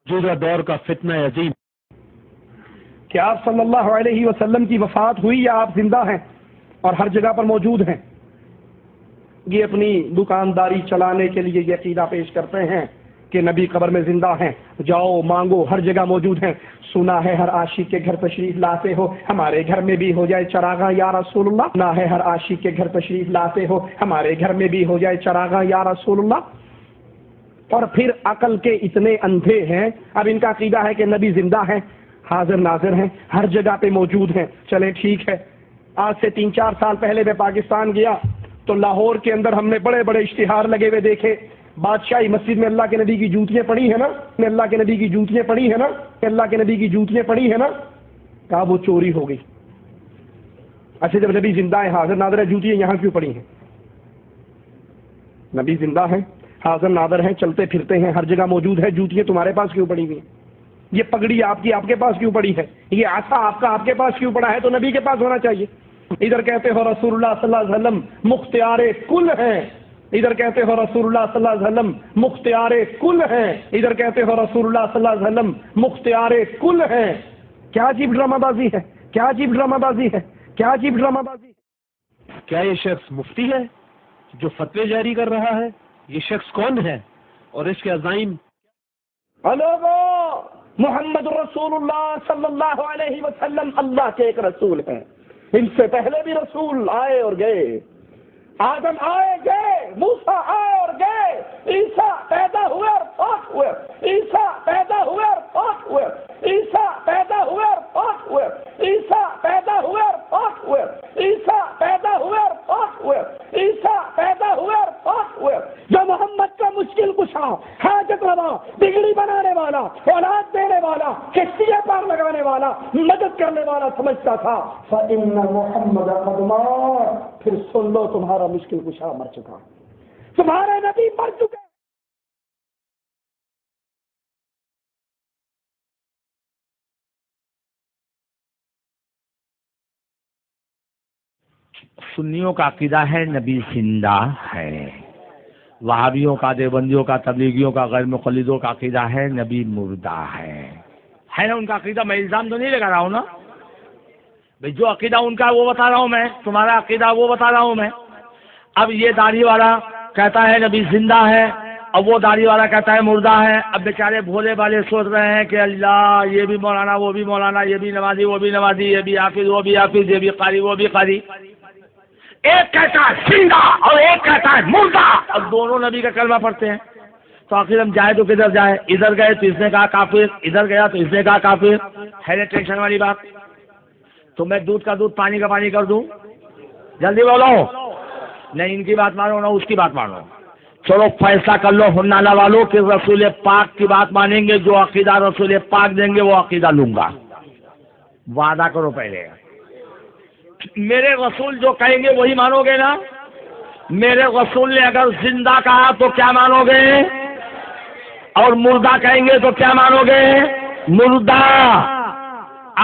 موجودہ دور کا فتنہ عظیم کہ آپ صلی اللہ علیہ وسلم کی وفات ہوئی یا آپ زندہ ہیں اور ہر جگہ پر موجود ہیں. یہ اپنی دکانداری چلانے کے لیے یہ عقیدہ پیش کرتے ہیں کہ نبی قبر میں زندہ ہیں، جاؤ مانگو، ہر جگہ موجود ہیں. سنا ہے ہر عاشق کے گھر تشریف لاتے ہو، ہمارے گھر میں بھی ہو جائے چراغاں یا رسول اللہ. سنا ہے ہر عاشق کے گھر تشریف لاتے ہو، ہمارے گھر میں بھی ہو جائے چراغاں یا رسول اللہ. اور پھر عقل کے اتنے اندھے ہیں، اب ان کا عقیدہ ہے کہ نبی زندہ ہیں، حاضر ناظر ہیں، ہر جگہ پہ موجود ہیں. چلے ٹھیک ہے، آج سے 3-4 سال پہلے میں پاکستان گیا تو لاہور کے اندر ہم نے بڑے بڑے اشتہار لگے ہوئے دیکھے. بادشاہی مسجد میں اللہ کے نبی کی جوتیاں پڑی ہیں نا، اللہ کے نبی کی جوتیاں پڑی ہیں نا، اللہ کے نبی کی جوتیاں پڑی ہیں نا. کہا وہ چوری ہو گئی. اچھا جب نبی زندہ ہے، حاضر ناظر ہے، جوتیاں یہاں کیوں پڑی ہیں؟ نبی زندہ ہے، حاضر ناظر ہیں، چلتے پھرتے ہیں، ہر جگہ موجود ہے، جوتیاں تمہارے پاس کیوں پڑی ہوئی ہیں؟ یہ پگڑی آپ کی آپ کے پاس کیوں پڑی ہے؟ یہ عصا آپ کا آپ کے پاس کیوں پڑا ہے؟ تو نبی کے پاس ہونا چاہیے. ادھر کہتے ہو رسول اللہ صلی اللہ علیہ وسلم مختار کل ہیں، ادھر کہتے ہو رسول اللہ صلی اللہ علیہ وسلم مختار کل ہیں، ادھر کہتے ہو رسول اللہ صلی اللہ علیہ وسلم مختار کل ہیں. کیا عجیب ڈرامہ بازی ہے، کیا عجیب ڈرامہ بازی ہے، کیا عجیب ڈرامہ بازی. کیا یہ شخص مفتی ہے جو فتوے جاری کر رہا ہے؟ یہ شخص کون ہے اور اس کے عزائم؟ لوگوں، محمد رسول اللہ صلی اللہ علیہ وسلم اللہ کے ایک رسول ہیں. ان سے پہلے بھی رسول آئے اور گئے. آدم آئے گئے، موسیٰ آئے اور گئے، عیسیٰ پیدا ہوئے اور فوت ہوئے، عیسیٰ پیدا ہوئے اور فوت ہوئے، عیسیٰ پیدا ہوئے اور فوت ہوئے، عیسیٰ پیدا ہوئے اور فوت ہوئے، عیسیٰ پیدا ہوئے اور فوت ہوئے، عیسیٰ پیدا ہوئے اور فوت ہوئے. جو محمد کا مشکل کشا، حاجت روا، بگڑی بنانے والا، اولاد دینے والا، کشتیاں پار لگانے والا، مدد کرنے والا سمجھتا تھا فَإِنَّ مُحَمَّدَ قَدْ مَاتَ، پھر سن لو تمہارا مشکل کشا مر چکا، تمہارے نبی مر چکے. سنیوں کا عقیدہ ہے نبی زندہ ہے، وہابیوں کا، دیوبندیوں کا، تبلیغیوں کا، غیر مقلدوں کا عقیدہ ہے نبی مردہ ہے نا ان کا عقیدہ. میں الزام تو نہیں لگا رہا ہوں نا بھائی، جو عقیدہ ان کا وہ بتا رہا ہوں میں، تمہارا عقیدہ وہ بتا رہا ہوں میں. اب یہ داڑھی والا کہتا ہے نبی زندہ ہے، اب وہ داڑھی والا کہتا ہے مردہ ہے. اب بیچارے بھولے والے سوچ رہے ہیں کہ اللہ یہ بھی مولانا وہ بھی مولانا، یہ بھی نمازی وہ بھی نمازی، یہ بھی حافظ وہ بھی حافظ، یہ بھی قاری وہ بھی قاری. ایک کہتا ہے زندہ اور ایک کہتا ہے مردہ، اور دونوں نبی کا کلمہ پڑھتے ہیں. تو آخر ہم جائے تو کدھر جائے؟ ادھر گئے تو اس نے کہا کافر، ادھر گیا تو اس نے کہا کافر. ہے نا ٹینشن والی بات؟ تو میں دودھ کا دودھ پانی کا پانی کر دوں؟ جلدی بولو. نہیں ان کی بات مانو نہ اس کی بات مانو. چلو فیصلہ کر لو ہنالا والوں کہ رسول پاک کی بات مانیں گے، جو عقیدہ رسول پاک دیں گے وہ عقیدہ لوں گا. وعدہ کرو پہلے. میرے رسول جو کہیں گے وہی مانو گے نا؟ میرے رسول نے اگر زندہ کہا تو کیا مانو گے؟ اور مردہ کہیں گے تو کیا مانو گے؟ مردہ.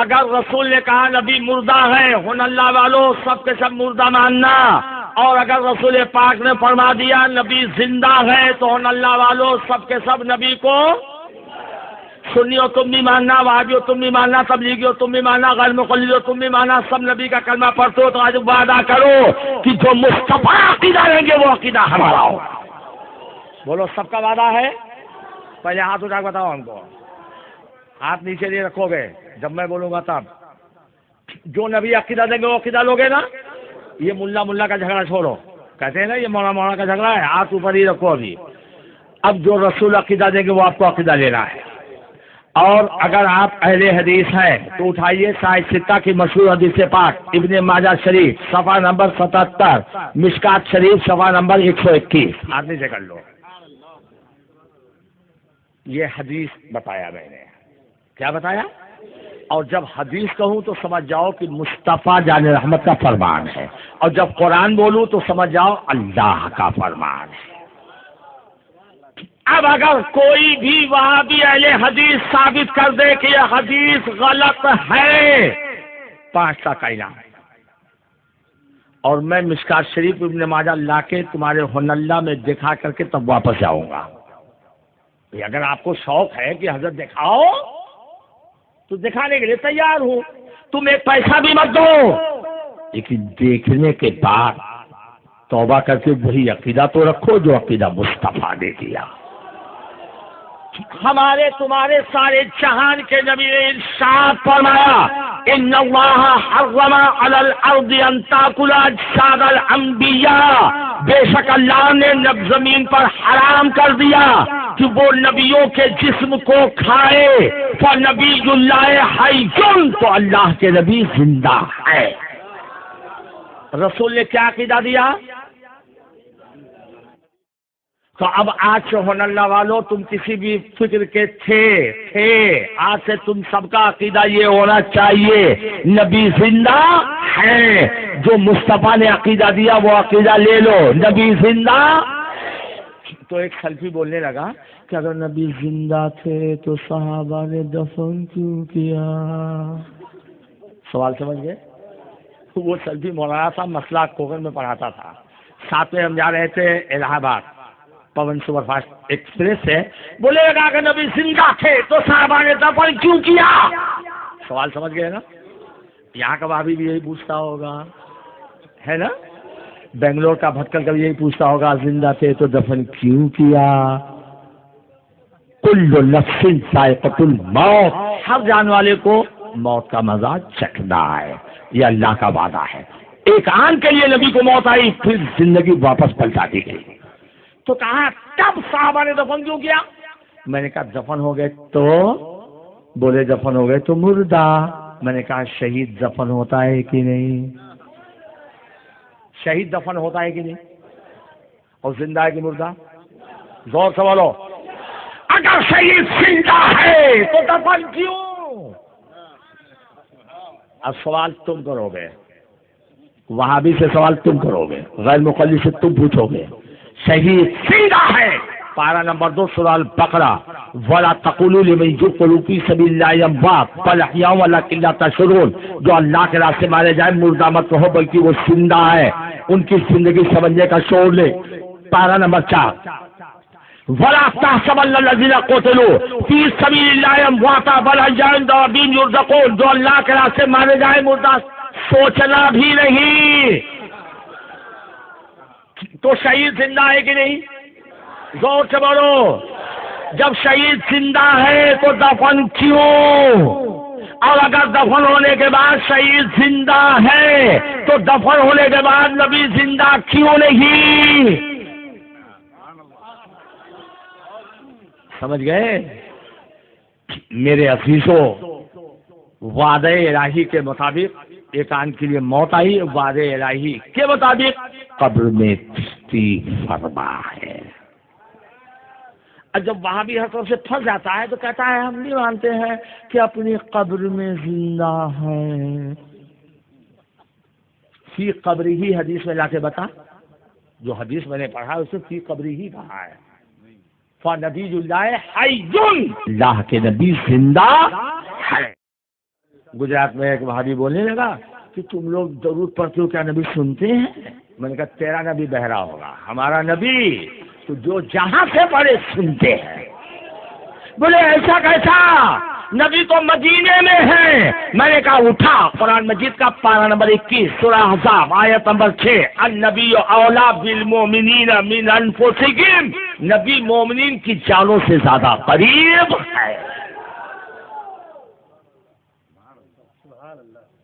اگر رسول نے کہا نبی مردہ ہے، ہن اللہ والوں سب کے سب مردہ ماننا. اور اگر رسول پاک نے فرما دیا نبی زندہ ہے تو ہن اللہ والوں سب کے سب نبی کو، سنیو تم بھی ماننا، وہابیو تم بھی ماننا، تبلیغیو تم بھی ماننا، غیر مقلدیو تم بھی ماننا، سب نبی کا کلمہ پڑھتے ہو. تو آج وعدہ کرو کہ جو مصطفیٰ عقیدہ لیں گے وہ عقیدہ ہمارا ہو. بولو سب کا وعدہ ہے؟ پہلے ہاتھ اٹھا کے بتاؤ ہم کو. ہاتھ نیچے نہیں رکھو گے جب میں بولوں گا تب. جو نبی عقیدہ دیں گے وہ عقیدہ لوگے نا؟ یہ ملا کا جھگڑا چھوڑو، کہتے ہیں نا یہ مولا کا جھگڑا ہے، ہاتھ اوپر ہی رکھو ابھی. اب جو رسول عقیدہ دیں گے وہ آپ کو عقیدہ لینا ہے. اور اگر آپ اہل حدیث ہیں تو اٹھائیے صحیح ستہ کی مشہور حدیث پاک، ابن ماجہ شریف صفحہ نمبر 77، مشکات شریف صفحہ نمبر 121. آپ نیچے کر لو. یہ حدیث بتایا میں نے. کیا بتایا؟ اور جب حدیث کہوں تو سمجھ جاؤ کہ مصطفیٰ جان رحمت کا فرمان ہے، اور جب قرآن بولوں تو سمجھ جاؤ اللہ کا فرمان ہے. اب اگر کوئی بھی وہاں بھی اہل حدیث ثابت کر دے کہ یہ حدیث غلط ہے، 5 کا انعام ہے. اور میں مشکات شریف ابن ماجہ لا کے تمہارے ہن اللہ میں دکھا کر کے تب واپس جاؤں گا. اگر آپ کو شوق ہے کہ حضرت دکھاؤ تو دکھانے کے لیے تیار ہوں، تم ایک پیسہ بھی مت دو، لیکن دیکھنے کے بعد توبہ کر کے وہی عقیدہ تو رکھو جو عقیدہ مصطفیٰ نے دیا۔ ہمارے تمہارے سارے جہان کے نبی نے ارشاد فرمایا ان اللہ حرم علی الارض ان تاکل اجساد الانبیاء، بے شک اللہ نے زمین پر حرام کر دیا کہ وہ نبیوں کے جسم کو کھائے، فنبی اللہ حی، تو اللہ کے نبی زندہ ہے۔ رسول نے کیا عقیدہ دیا؟ تو اب آج سبحان اللہ والو تم کسی بھی فکر کے تھے آج سے تم سب کا عقیدہ یہ ہونا چاہیے نبی زندہ ہے، جو مصطفیٰ نے عقیدہ دیا وہ عقیدہ لے لو، نبی زندہ۔ تو ایک سلفی بولنے لگا کہ اگر نبی زندہ تھے تو صحابہ نے دفن کیوں کیا؟ سوال سمجھ گئے؟ وہ سلفی مولانا صاحب مسئلہ کوکن میں پڑھاتا تھا، ساتھ میں ہم جا رہے تھے الہ آباد، پون سپر فاسٹ ایکسپریس سے، بولے لگا کہ نبی زندہ تھے تو صحابہ نے دفن کیوں کیا؟ سوال سمجھ گئے نا؟ یہاں کا بھابی بھی یہی پوچھتا ہوگا، ہے نا؟ بنگلور کا بھٹکل کا بھی یہی پوچھتا ہوگا زندہ تھے تو دفن کیوں کیا؟ کل نفس ذائقۃ الموت، ہر جان والے کو موت کا مزہ چکھنا ہے، یہ اللہ کا وعدہ ہے۔ ایک آن کے لیے نبی کو موت آئی، پھر زندگی واپس پلٹا دی گئی۔ تو کہا تب صحابہ نے دفن کیوں کیا؟ میں نے کہا دفن ہو گئے تو؟ بولے دفن ہو گئے تو مردہ۔ میں نے کہا شہید دفن ہوتا ہے کہ نہیں؟ شہید دفن ہوتا ہے کہ نہیں؟ اور زندہ ہے کہ مردہ؟ زور سے بولو، اگر شہید زندہ ہے تو دفن کیوں؟ اب سوال تم کرو گے، وہابی سے سوال تم کرو گے، غیر مقلد سے تم پوچھو گے۔ شہید زندہ ہے، پارہ نمبر 2 سورہ البقرہ، وَلَا تَقُولُوا لِمَن يُقْتَلُ فِي سَبِيلِ اللَّهِ أَمْوَاتٌ بَلْ أَحْيَاءٌ وَلَٰكِن لَّا تَشْعُرُونَ، جو اللہ کے راستے مارے جائے مردہ مت کہو بلکہ وہ زندہ ہے، ان کی زندگی سمجھنے کا شعور لے۔ پارہ نمبر 4، وَلَا تَحْسَبَنَّ الَّذِينَ قُتِلُوا فِي سَبِيلِ اللَّهِ أَمْوَاتًا بَلْ أَحْيَاءٌ عِندَ رَبِّهِمْ يُرْزَقُونَ، جو اللہ کے راستے مارے جائے مردہ سوچنا بھی نہیں۔ تو شہید زندہ ہے کہ نہیں؟ زور سے بولو، جب شہید زندہ ہے تو دفن کیوں؟ اور اگر دفن ہونے کے بعد شہید زندہ ہے تو دفن ہونے کے بعد نبی زندہ کیوں نہیں؟ سمجھ گئے؟ میرے عزیزوں، وعدہ الہی کے مطابق ایک آن کے لیے موت آئی، وعدہ الہی کے مطابق قبر میں تصدیق فرما ہے۔ اور جب وہاں بھی ہر طرف سے پھنس جاتا ہے تو کہتا ہے ہم نہیں مانتے ہیں کہ اپنی قبر میں زندہ ہے۔ فی قبری ہی حدیث میں لا کے بتا، جو حدیث میں نے پڑھا اسے فی قبری ہی کہا ہے۔ فنبی اللہ حی، اللہ کے نبی زندہ ہے۔ گجرات میں ایک وہابی بولنے لگا کہ تم لوگ درود پڑھتے ہو، کیا نبی سنتے ہیں؟ میں نے کہا تیرا نبی بہرا ہوگا، ہمارا نبی تو جو جہاں سے پڑھے سنتے ہیں۔ بولے ایسا کیسا؟ نبی تو مدینے میں ہے۔ میں نے کہا اٹھا قرآن مجید کا پارہ نمبر 21 سورہ احزاب آیت نمبر 6، النبی اولیٰ بالمؤمنین من انفسہم، نبی مومنین کی جانوں سے زیادہ قریب ہے۔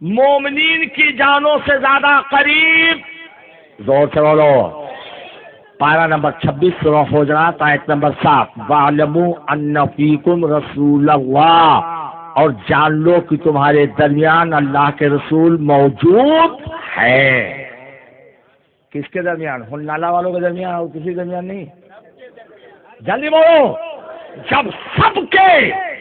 مومنین کی جانوں سے زیادہ قریب، زور سے بولو۔ پارہ نمبر 26 سورہ حجرات آیت نمبر 7، وَاعْلَمُوا أَنَّ فِيكُمْ رَسُولَ اللَّهِ، اور جان لو کہ تمہارے درمیان اللہ کے رسول موجود ہے۔ کس کے درمیان؟ ہنالا والوں کے درمیان اور کسی درمیان نہیں؟ جلدی بولو، جب سب کے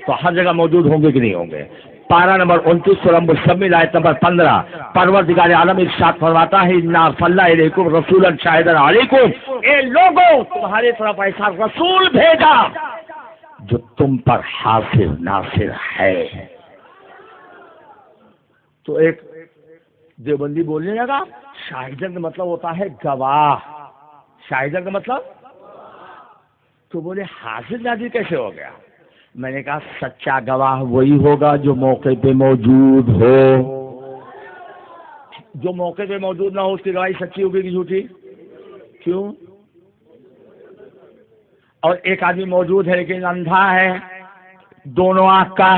تو ہر جگہ موجود ہوں گے کہ نہیں ہوں گے؟ پارہ نمبر 29 سورہ مزمل آیت نمبر 15، پروردگار عالم ارشاد فرماتا ہے اِنَّا أَرْسَلْنَا إِلَيْكُمْ رَسُولًا شَاهِدًا عَلَيْكُمْ، اے لوگوں تمہاری طرف ایسا رسول بھیجا جو تم پر حاضر ناصر ہے۔ تو ایک دیوبندی بولنے لگا شاہدن کا مطلب ہوتا ہے گواہ، شاہدن کا مطلب تو بولے حاضر ناظر کیسے ہو گیا؟ میں نے کہا سچا گواہ وہی ہوگا جو موقع پہ موجود ہو. جو موقع پہ موجود نہ ہو اس کی گواہی سچی ہوگی کہ جھوٹی؟ کیوں؟ اور ایک آدمی موجود ہے لیکن اندھا ہے دونوں آنکھ کا،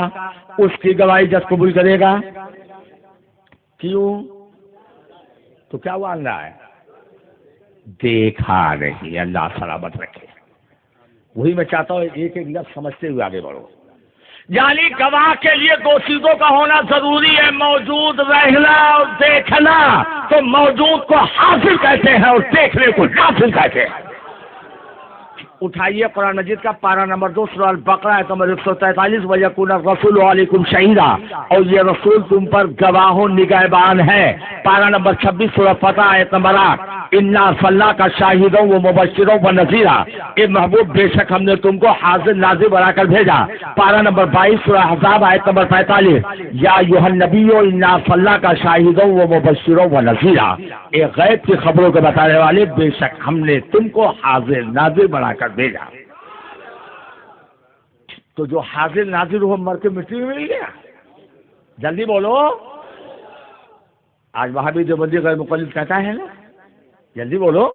اس کی گواہی جس قبول کرے گا؟ کیوں؟ تو کیا وہ اندھا ہے؟ دیکھا نہیں. اللہ سلامت رکھے. وہی میں چاہتا ہوں ایک ایک لفظ سمجھتے ہوئے آگے بڑھو. یعنی گواہ کے لیے دو چیزوں کا ہونا ضروری ہے، موجود رہنا اور دیکھنا. تو موجود کو حاضر کہتے ہیں اور دیکھنے کو ناظر کہتے ہیں. اٹھائیے قرآن مجید کا پارہ نمبر 2 سورہ البقرہ آیت نمبر 143. وَيَكُونَ الرَّسُولُ عَلَيْكُمْ شَهِيدًا، اور یہ رسول تم پر گواہ و نگہبان ہے. پارہ نمبر 26 سورہ فتح آیت نمبر 8. اِنَّا أَرْسَلْنَاكَ شَاهِدًا وَمُبَشِّرًا وَنَذِيرًا، اے محبوب بے شک ہم نے تم کو حاضر ناظر بنا کر بھیجا. پارہ نمبر 22 سورہ احزاب آیت نمبر 45. یا ایھا النبی اِنَّا أَرْسَلْنَاكَ شَاهِدًا وَمُبَشِّرًا وَنَذِيرًا، اے غیب کی خبروں کے بتانے والے بے شک ہم نے تم کو حاضر ناظر بنا کر بھیجا. تو جو حاضر ناظر ہو مر کے مٹی میں مل گیا. جلدی بولو. آج وہابی دیوبندی غیر مقلد کہتا ہے نا، جلدی بولو.